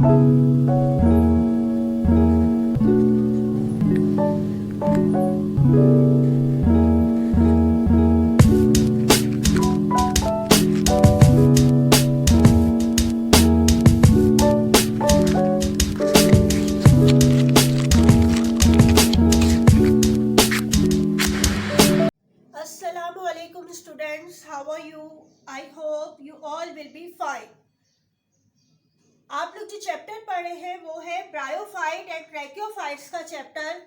Assalamualaikum students, how are you? I hope you all will be fine. आप लोग जो chapter पढ़ रहे हैं वो है ब्रायोफाइट एंड ट्रैकियोफाइट्स का चैप्टर।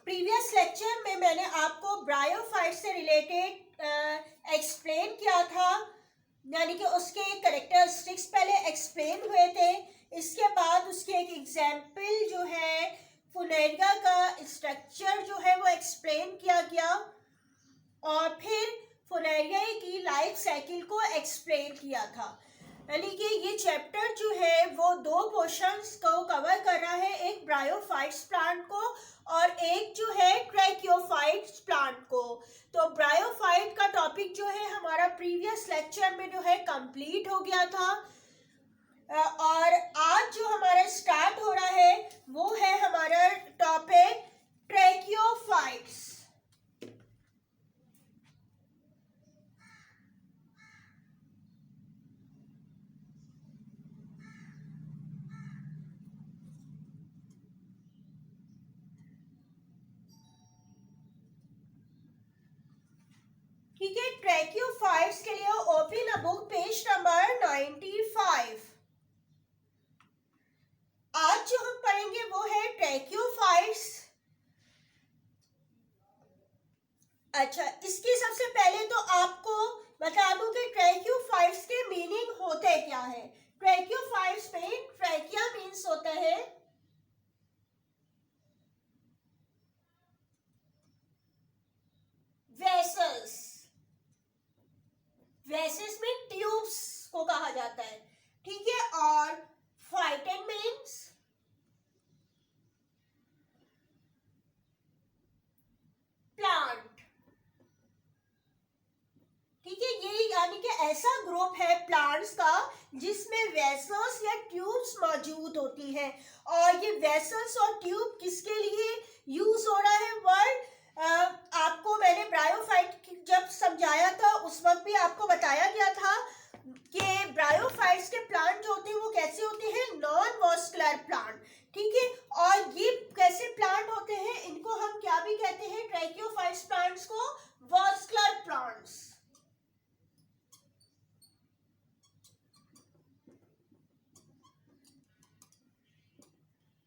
प्रीवियस लेक्चर में मैंने आपको ब्रायोफाइट से रिलेटेड एक्सप्लेन किया था, यानी कि उसके कैरेक्टरिस्टिक्स पहले एक्सप्लेन हुए थे। इसके बाद उसके एक एग्जाम्पल जो है फुनेरिया का स्ट्रक्चर जो है वो एक्सप्लेन किया गया और फिर फुनेरिया की लाइफ साइकिल को एक्सप्लेन किया था। यानी कि ये चैप्टर जो है वो दो पोर्शंस को कवर कर रहा है, एक ब्रायोफाइट्स प्लांट को और एक जो है ट्रैकियोफाइट्स प्लांट को। तो ब्रायोफाइट का टॉपिक जो है हमारा प्रीवियस लेक्चर में जो है कंप्लीट हो गया था और आज जो हमारा स्टार्ट हो रहा है वो है हमारा टॉपिक ट्रैकियोफाइट्स। ठीक है, ट्रैकियोफाइट्स के लिए open a book page number 95। आज जो हम पढ़ेंगे वो है ट्रैकियोफाइट्स। अच्छा, इसके सबसे पहले तो आपको बता दूं कि ट्रैकियोफाइट्स के मीनिंग होते क्या है। ट्रैकियोफाइट्स में ट्रैकिया मीन्स होता है वेसल्स, वेसल्स में ट्यूब्स को कहा जाता है। ठीक है, और फाइटन मीन्स प्लांट। ठीक है, ये यानी कि ऐसा ग्रुप है प्लांट्स का जिसमें वेसल्स या ट्यूब्स मौजूद होती हैं। और ये वेसल्स और ट्यूब किसके लिए यूज हो रहा है वर्ड, आपको मैंने ब्रायोफाइट जब समझाया था उस वक्त भी आपको बताया गया था कि ब्रायोफाइट्स के प्लांट जो होते हैं वो कैसे होते हैं, नॉन वॉस्कुलर प्लांट। ठीक है, और ये कैसे प्लांट होते हैं, इनको हम क्या भी कहते हैं, ट्रैकियोफाइट्स प्लांट्स को वॉस्कुलर प्लांट्स।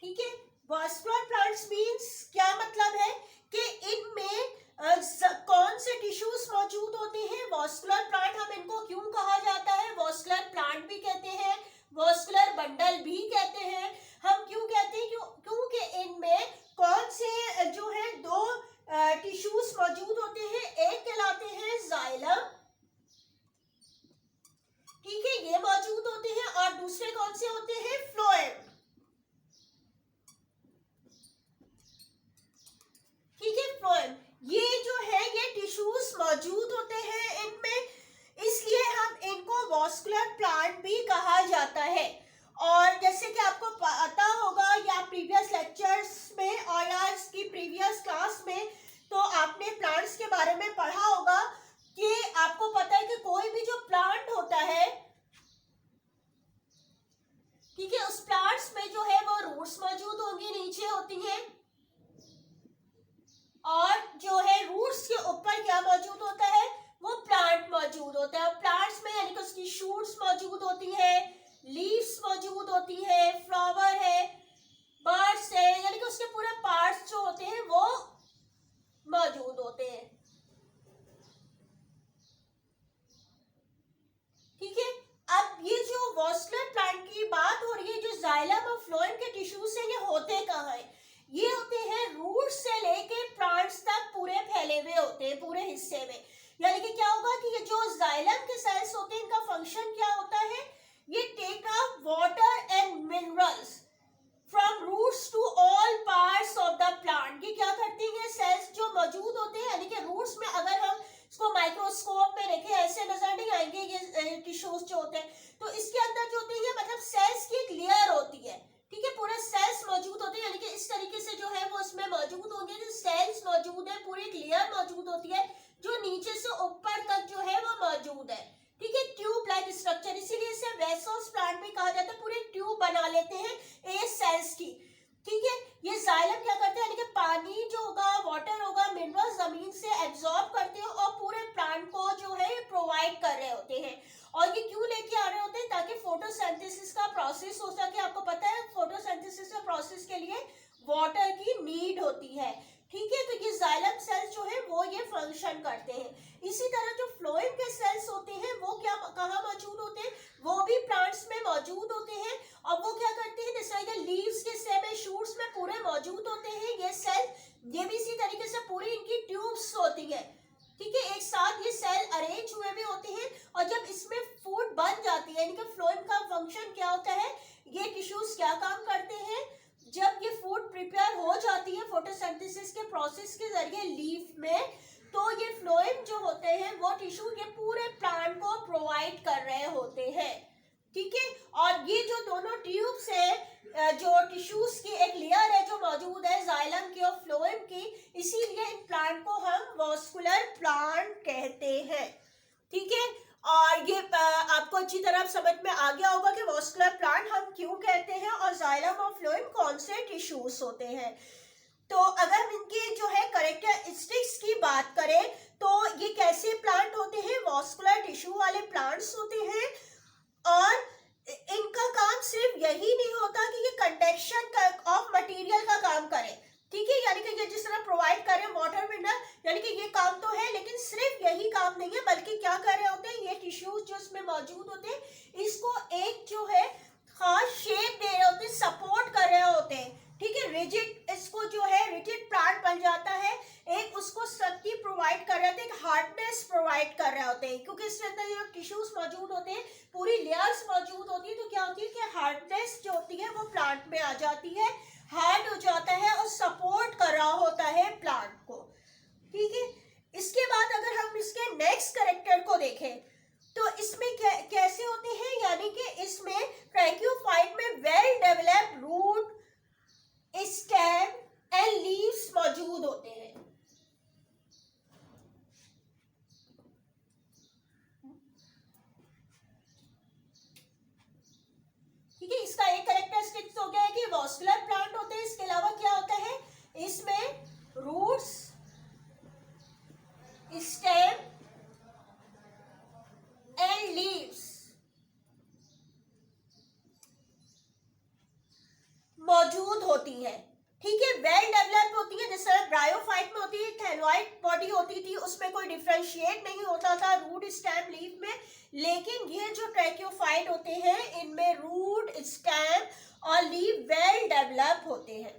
ठीक है, वॉस्कुलर प्लांट्स मींस क्या मतलब है कि इनमें कौन से टिश्यूज मौजूद होते हैं। वॉस्कुलर प्लांट हम इनको क्यों कहा जाता है, वॉस्कुलर प्लांट भी कहते हैं, वॉस्कुलर बंडल भी कहते हैं। हम क्यों कहते हैं, क्योंकि इनमें कौन से जो है दो टिश्यूज मौजूद होते हैं, एक कहलाते हैं जाइलम, ठीक है, ये मौजूद होते हैं, और दूसरे कौन से होते हैं, फ्लोएम। ठीक है, फ्लोएम, ये जो है ये टिश्यूज मौजूद होते हैं इनमें, इसलिए हम इनको वॉस्कुलर प्लांट भी कहा जाता है। और जैसे कि आपको पता होगा या प्रीवियस लेक्चर्स में और या इसकी प्रीवियस क्लास में तो आपने प्लांट्स के बारे में पढ़ा होगा कि आपको पता है कि कोई भी जो प्लांट होता है, ठीक है, उस प्लांट्स में जो है वो रूट्स मौजूद होंगी, नीचे होती हैं, और जो है रूट्स के ऊपर क्या मौजूद होता है, वो प्लांट मौजूद होता है। और प्लांट्स में यानी कि उसकी शूट्स मौजूद होती है, लीव्स मौजूद होती है, फ्लावर है, बर्ड्स है, यानी कि उसके पूरे पार्ट्स जो होते हैं वो मौजूद होते हैं। ठीक है, अब ये जो वॉस्कुलर प्लांट की बात हो रही है, जो जाइलम और फ्लोएम के टिश्यूज से ये होते कहाँ है, ये होते हैं रूट से लेके प्लांट्स तक पूरे फैले हुए होते हैं पूरे हिस्से में। यानी कि क्या होगा कि ये जो जाइलम के सेल्स होते हैं इनका फंक्शन क्या होता है, ये take up water and minerals from roots to all parts of the plant. ये क्या करते हैं, सेल्स जो मौजूद होते हैं यानी कि रूट्स में अगर हम इसको माइक्रोस्कोप में देखें ऐसे नजर नहीं आएंगे ये टिश्यूज जो होते हैं। तो इसके अंदर जो होती है मतलब सेल्स की एक लेयर होती है, ठीक है, पूरे सेल्स मौजूद होते हैं, यानी कि इस तरीके से जो है वो इसमें मौजूद होंगे, जो सेल्स मौजूद है, पूरी एक लेयर मौजूद होती है जो नीचे से ऊपर तक जो है वो मौजूद है, ठीक है, ट्यूब लाइक स्ट्रक्चर, इसीलिए इसे वेसल्स प्लांट में कहा जाता है, पूरे ट्यूब बना लेते हैं ए सेल्स की, ठीक है। ये जाइलम क्या करते हैं, यानी कि पानी जो होगा, वाटर होगा, मिनरल्स जमीन से एब्जॉर्ब करते हैं और पूरे प्लांट को जो है प्रोवाइड कर रहे होते हैं। और ये क्यों लेके आ रहे होते हैं, ताकि फोटोसिंथेसिस का प्रोसेस हो सके। आपको पता है फोटोसिंथेसिस के प्रोसेस के लिए वाटर की नीड होती है, ठीक है। तो ये जाइलम सेल्स जो है वो ये फंक्शन करते हैं। इसी तरह जो फ्लोएम के सेल्स होते हैं वो क्या कहाँ मौजूद होते हैं, वो भी प्लांट्स में मौजूद होते हैं। और वो क्या करते हैं, जैसे लीव्स के स्टेम में, शूट्स में पूरे मौजूद होते हैं ये सेल। ये भी इसी तरीके से पूरी इनकी ट्यूब्स होती है, ठीक है, एक साथ ये सेल अरेंज हुए भी होते हैं। और जब इसमें फूड बन जाती है, यानी कि फ्लोएम का फंक्शन क्या होता है, ये टिश्यूज क्या काम करते हैं, जब ये फूड प्रिपेयर हो जाती है फोटोसिंथेसिस के प्रोसेस के जरिए लीफ में, तो ये फ्लोएम जो होते हैं वो टिश्यू ये पूरे प्लांट को प्रोवाइड कर रहे होते हैं, ठीक है। और ये जो दोनों ट्यूब्स है, जो टिश्यूज की एक लेयर है जो मौजूद है जाइलम की और फ्लोएम की, इसीलिए इन प्लांट को हम वॉस्कुलर प्लांट कहते हैं, ठीक है। और ये आपको अच्छी तरह समझ में आ गया होगा कि वॉस्कुलर प्लांट हम क्यों कहते हैं और जाइलम और फ्लोएम कौन से टिश्यूज होते हैं। तो अगर हम इनके जो है कैरेक्टरिस्टिक्स की बात करें तो ये कैसे प्लांट होते हैं, वॉस्कुलर टिश्यू वाले प्लांट्स होते हैं। और इनका काम सिर्फ यही नहीं होता कि ये कंडक्शन ऑफ मटेरियल का काम करें, ठीक है, यानी कि ये जिस तरह प्रोवाइड कर रहे हैं वाटर मिनरल, यानी कि ये काम तो है, लेकिन सिर्फ यही काम नहीं है, बल्कि क्या कर रहे होते हैं, ये टिश्यूज जो इसमें मौजूद होते हैं इसको एक जो है खास शेप दे रहे होते हैं, सपोर्ट कर रहे होते हैं, ठीक है, रिजिड, इसको जो है रिजिड प्लांट बन जाता है, एक उसको शक्ति प्रोवाइड कर रहे होते हैं, एक हार्डनेस प्रोवाइड कर रहे होते हैं, क्योंकि इसके अंदर जो टिश्यूज मौजूद होते हैं, पूरी लेयर्स मौजूद होती है, तो क्या होती है कि हार्डनेस जो होती है वो प्लांट में आ जाती है, हार्ड हो जाता है और सपोर्ट कर रहा होता है प्लांट को, ठीक है। इसके बाद अगर हम इसके नेक्स्ट कैरेक्टर को देखें तो इसमें कैसे होते हैं, यानी कि इसमें ट्रैकियोफाइट में well developed root, stem and leaves मौजूद होते हैं, ठीक है। इसका एक कैरेक्टरिस्टिक्स हो गया है कि वॉस्कुलर प्लांट होते हैं। इसके अलावा क्या होता है, इसमें रूट्स, स्टेम एंड लीव्स मौजूद होती है, ठीक है, वेल डेवलप्ड होती है। जैसे ब्रायोफाइट में होती है, थैलोइड बॉडी होती थी, उसमें कोई डिफरेंशिएट नहीं होता था रूट स्टेम लीफ में, लेकिन ये जो ट्रैकियोफाइट होते हैं इनमें रूट, स्टेम और लीफ वेल डेवलप होते हैं।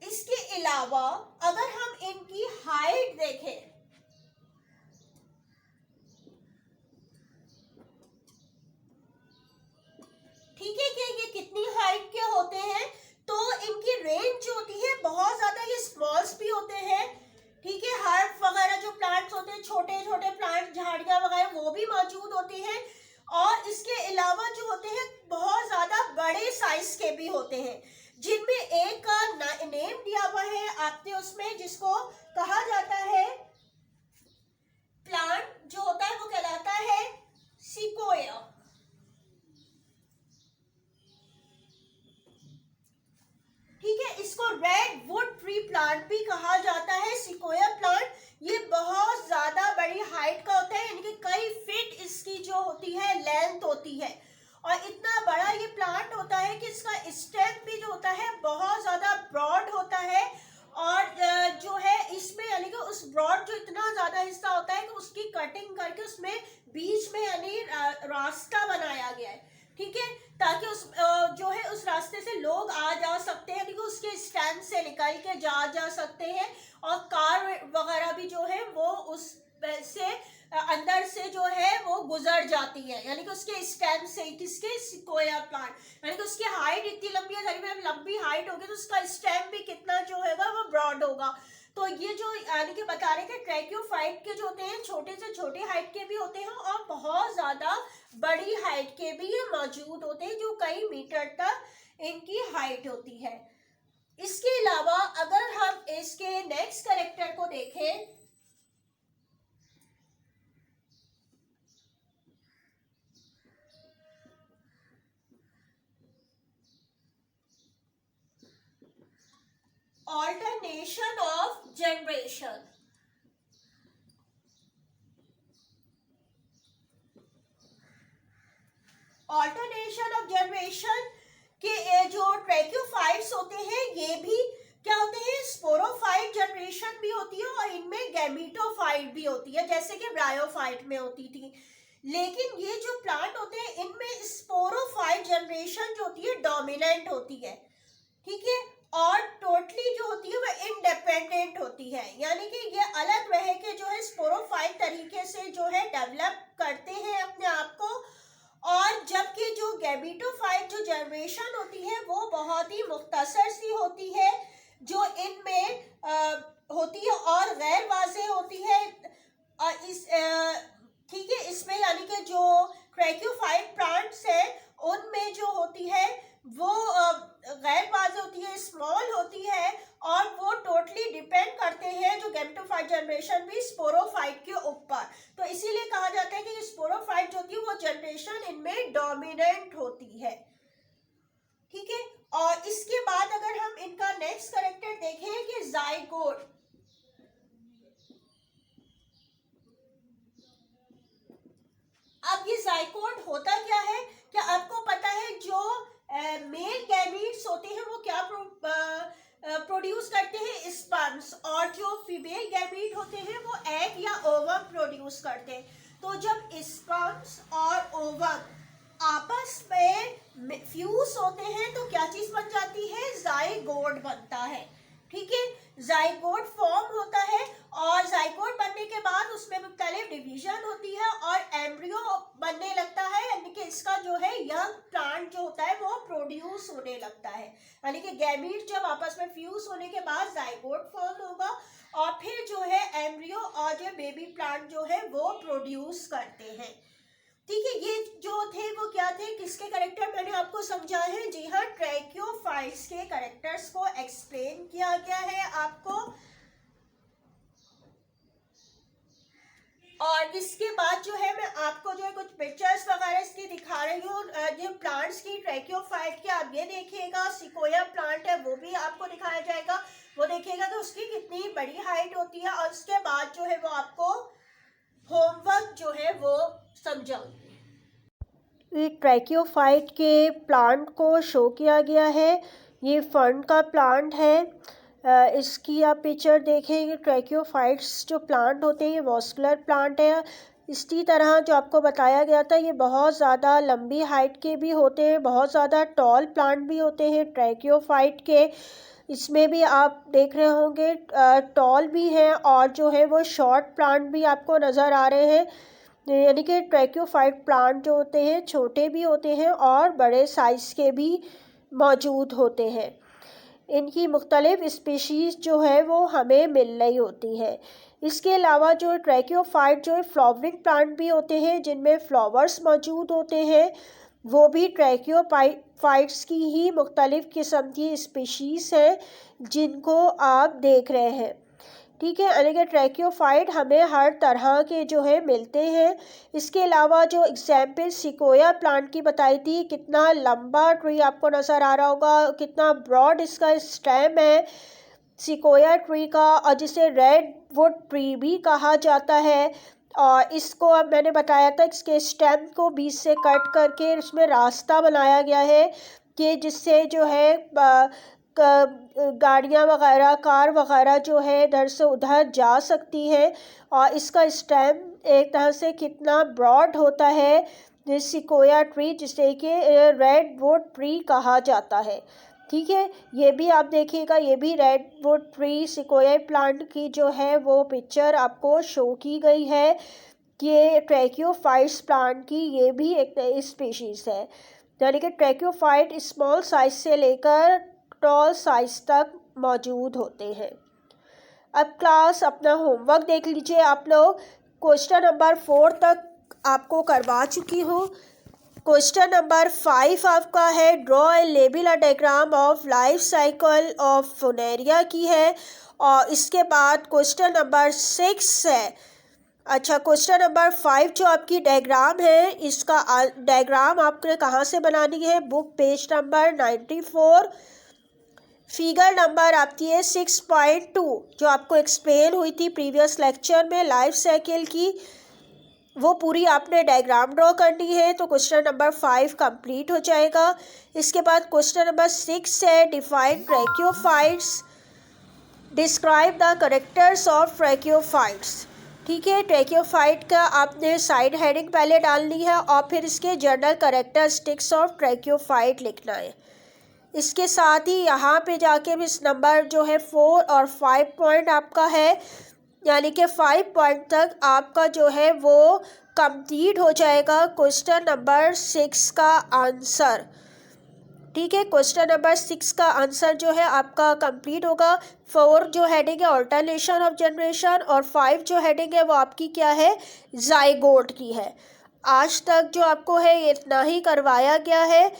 इसके अलावा अगर हम इनकी हाइट देखें, ठीक है, कि ये कितनी हाइट के होते हैं, तो इनकी रेंज जो होती है बहुत ज्यादा, ये स्मॉल्स भी होते हैं, ठीक है, हर्ब वगैरह जो प्लांट्स होते हैं, छोटे छोटे प्लांट, झाड़ियां वगैरह वो भी मौजूद होती हैं। और इसके अलावा जो होते हैं बहुत ज्यादा बड़े साइज के भी होते हैं, जिनमें एक का नेम दिया हुआ है आपने उसमें, जिसको कहा जाता है प्लांट जो होता है वो कहलाता है सिकोया, ठीक है। इसको रेड वुड ट्री प्लांट भी कहा जाता है, सिकोया प्लांट। ये बहुत ज्यादा बड़ी हाइट का होता है, यानी कि कई फीट इसकी जो होती है लेंथ होती है, और इतना बड़ा ये प्लांट होता है कि इसका स्टेम भी जो होता है बहुत ज्यादा ब्रॉड होता है। और जो है इसमें यानी कि उस ब्रॉड जो इतना ज्यादा हिस्सा होता है कि उसकी कटिंग करके उसमें बीच में यानी रास्ता बनाया गया है, ठीक है, ताकि उस जो है उस रास्ते से लोग आ जा सकते हैं, क्योंकि उसके स्टैंड से निकल के जा सकते हैं, और कार वगैरह भी जो है वो उस से अंदर से जो है वो गुजर जाती है, यानी कि उसके स्टेम से, किसके, सिकोया प्लांट, यानी कि उसकी हाइट इतनी लंबी है, में लंबी हाइट होगी तो उसका स्टेम भी कितना जो होगा वो ब्रॉड होगा। तो ये जो यानी कि बता रहे कि ट्रैक्योफाइट के जो होते हैं छोटे से छोटे हाइट के भी होते हैं और बहुत ज्यादा बड़ी हाइट के भी मौजूद होते हैं, जो कई मीटर तक इनकी हाइट होती है। इसके अलावा अगर हम इसके नेक्स्ट कैरेक्टर को देखें, alternation of generation। Alternation of generation के जो ट्रैक्योफाइट्स होते हैं ये भी क्या होते हैं, स्पोरोफाइट जनरेशन भी होती है और इनमें गैमीटोफाइट भी होती है, जैसे कि ब्रायोफाइट में होती थी। लेकिन ये जो प्लांट होते हैं इनमें स्पोरोफाइट जनरेशन जो होती है डोमिनेंट होती है, ठीक है, और टोटली जो होती है वह इंडिपेंडेंट होती है, यानी कि ये अलग रह के जो है स्पोरोफाइट तरीके से जो है डेवलप करते हैं अपने आप को। और जबकि जो गैमीटोफाइट जो जनरेशन होती है वो बहुत ही मुख्तसर सी होती है, जो इनमें होती है और गैर वाज़ेह होती है। इस ठीक है, इसमें यानी कि जो ट्रैक्योफाइट प्लांट्स है उनमें जो होती है वो गैर वाज़ेह होती है, स्मॉल होती है, और वो टोटली डिपेंड करते हैं जो गैमेटोफाइट जनरेशन भी स्पोरोफाइट के ऊपर। तो इसीलिए कहा जाता है कि स्पोरोफाइट जो होती है वो जनरेशन इनमें डोमिनेंट होती है, ठीक है। और इसके बाद अगर हम इनका नेक्स्ट कैरेक्टर देखें कि जाइगोट, अब ये जाइगोट होता क्या है, क्या आपको पता है जो मेल गैमीट्स होते हैं वो क्या प्रोड्यूस करते हैं, स्पर्म्स, और जो फीमेल गैमीट होते हैं वो एग या ओवम प्रोड्यूस करते हैं। तो जब स्पर्म्स और ओवम आपस में फ्यूज होते हैं तो क्या चीज बन जाती है, जाइगोट बनता है, ठीक है। जाइगोट फॉर्म होता है और जाइगोट बनने के बाद उसमें मुख्तलिफ डिवीजन होती है और एम्ब्रियो बनने लगता है, यानी कि इसका जो है यंग प्लांट जो होता है वो प्रोड्यूस होने लगता है, यानी कि गैमीट जब आपस में फ्यूज होने के बाद जाइगोट फॉर्म होगा और फिर जो है एम्ब्रियो और जो बेबी प्लांट जो है वो प्रोड्यूस करते हैं, ठीक है। ये जो थे वो क्या थे, किसके कैरेक्टर मैंने आपको समझाए हैं, जी हाँ, ट्रैक्योफाइट्स के कैरेक्टर्स को एक्सप्लेन किया गया है आपको। और इसके बाद जो है मैं आपको जो है कुछ पिक्चर्स वगैरह इसकी दिखा रही हूँ, जो प्लांट्स की ट्रैक्योफाइट के, आप ये देखिएगा सिकोया प्लांट है वो भी आपको दिखाया जाएगा, वो देखिएगा कि उसकी कितनी बड़ी हाइट होती है, और उसके बाद जो है वो आपको होमवर्क जो है वो समझाऊंगी। ट्रैक्योफाइट के प्लांट को शो किया गया है, ये फर्न का प्लांट है। इसकी आप पिक्चर देखेंगे, ट्रैक्योफाइट्स जो प्लांट होते हैं ये वॉस्कुलर प्लांट है। इसी तरह जो आपको बताया गया था ये बहुत ज़्यादा लंबी हाइट के भी होते हैं, बहुत ज़्यादा टॉल प्लांट भी होते हैं ट्रैक्योफाइट के। इसमें भी आप देख रहे होंगे टॉल भी हैं और जो है वो शॉर्ट प्लांट भी आपको नज़र आ रहे हैं, यानी कि ट्रैक्योफाइट प्लांट जो होते हैं छोटे भी होते हैं और बड़े साइज़ के भी मौजूद होते हैं। इनकी मुख्तलिफ स्पीशीज़ जो है वो हमें मिल रही होती हैं। इसके अलावा जो ट्रैक्योफाइट जो फ्लावरिंग प्लांट भी होते हैं जिनमें फ्लावर्स मौजूद होते हैं, वो भी ट्रैक्योफाइट्स की ही मुख्तलिफ किस्म की स्पीशीज़ हैं जिनको आप देख रहे हैं, ठीक है। यानी कि ट्रैक्योफाइट हमें हर तरह के जो है मिलते हैं। इसके अलावा जो एग्जाम्पल सिकोया प्लांट की बताई थी, कितना लंबा ट्री आपको नज़र आ रहा होगा, कितना ब्रॉड इसका स्टेम है सिकोया ट्री का, और जिसे रेड वुड ट्री भी कहा जाता है। और इसको अब मैंने बताया था इसके स्टेम को बीच से कट करके उसमें रास्ता बनाया गया है कि जिससे जो है गाड़ियाँ वगैरह, कार वगैरह जो है इधर से उधर जा सकती है। और इसका स्टेम एक तरह से कितना ब्रॉड होता है सिकोया ट्री, जिसे कि रेड वुड ट्री कहा जाता है, ठीक है, ये भी आप देखिएगा, ये भी रेडवुड ट्री सिकोया प्लांट की जो है वो पिक्चर आपको शो की गई है। ये ट्रैकियोफाइट्स प्लांट की ये भी एक नई स्पीशीज़ है, यानी कि ट्रैकियोफाइट स्मॉल साइज से लेकर टॉल साइज तक मौजूद होते हैं। अब क्लास अपना होमवर्क देख लीजिए आप लोग। क्वेश्चन नंबर 4 तक आपको करवा चुकी हूँ। क्वेश्चन नंबर 5 आपका है draw a label a diagram of life cycle of funaria की है। और इसके बाद क्वेश्चन नंबर 6 है। अच्छा, क्वेश्चन नंबर 5 जो आपकी डायग्राम है, इसका डायग्राम आपने कहाँ से बनानी है? Book page number 94, figure number आती है 6.2 जो आपको एक्सप्लेन हुई थी प्रीवियस लेक्चर में लाइफ साइकिल की, वो पूरी आपने डायग्राम ड्रॉ करनी है। तो क्वेश्चन नंबर 5 कंप्लीट हो जाएगा। इसके बाद क्वेश्चन नंबर 6 है define tracheophytes, describe the characters of tracheophytes. ठीक है, ट्रैकियोफाइट का आपने साइड हेडिंग पहले डालनी है और फिर इसके जनरल कैरेक्टरिस्टिक्स ऑफ ट्रैकियोफाइट लिखना है। इसके साथ ही यहाँ पे जाके भी इस नंबर जो है 4 और 5 पॉइंट आपका है, यानी कि 5 पॉइंट तक आपका जो है वो कंप्लीट हो जाएगा क्वेश्चन नंबर 6 का आंसर। ठीक है, क्वेश्चन नंबर 6 का आंसर जो है आपका कंप्लीट होगा। 4 जो हेडिंग है ऑल्टरनेशन ऑफ जनरेशन और 5 जो हेडिंग है वो आपकी क्या है? जाइगोट की है। आज तक जो आपको है ये इतना ही करवाया गया है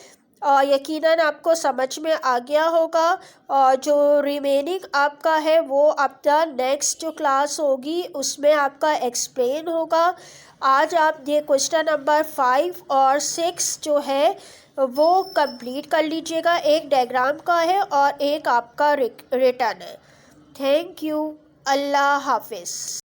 और यकीनन आपको समझ में आ गया होगा। और जो रिमेनिंग आपका है वो आपका नेक्स्ट जो क्लास होगी उसमें आपका एक्सप्लेन होगा। आज आप ये क्वेश्चन नंबर 5 और 6 जो है वो कंप्लीट कर लीजिएगा। एक डायग्राम का है और एक आपका रिटर्न है। Thank you. अल्लाह हाफिज़।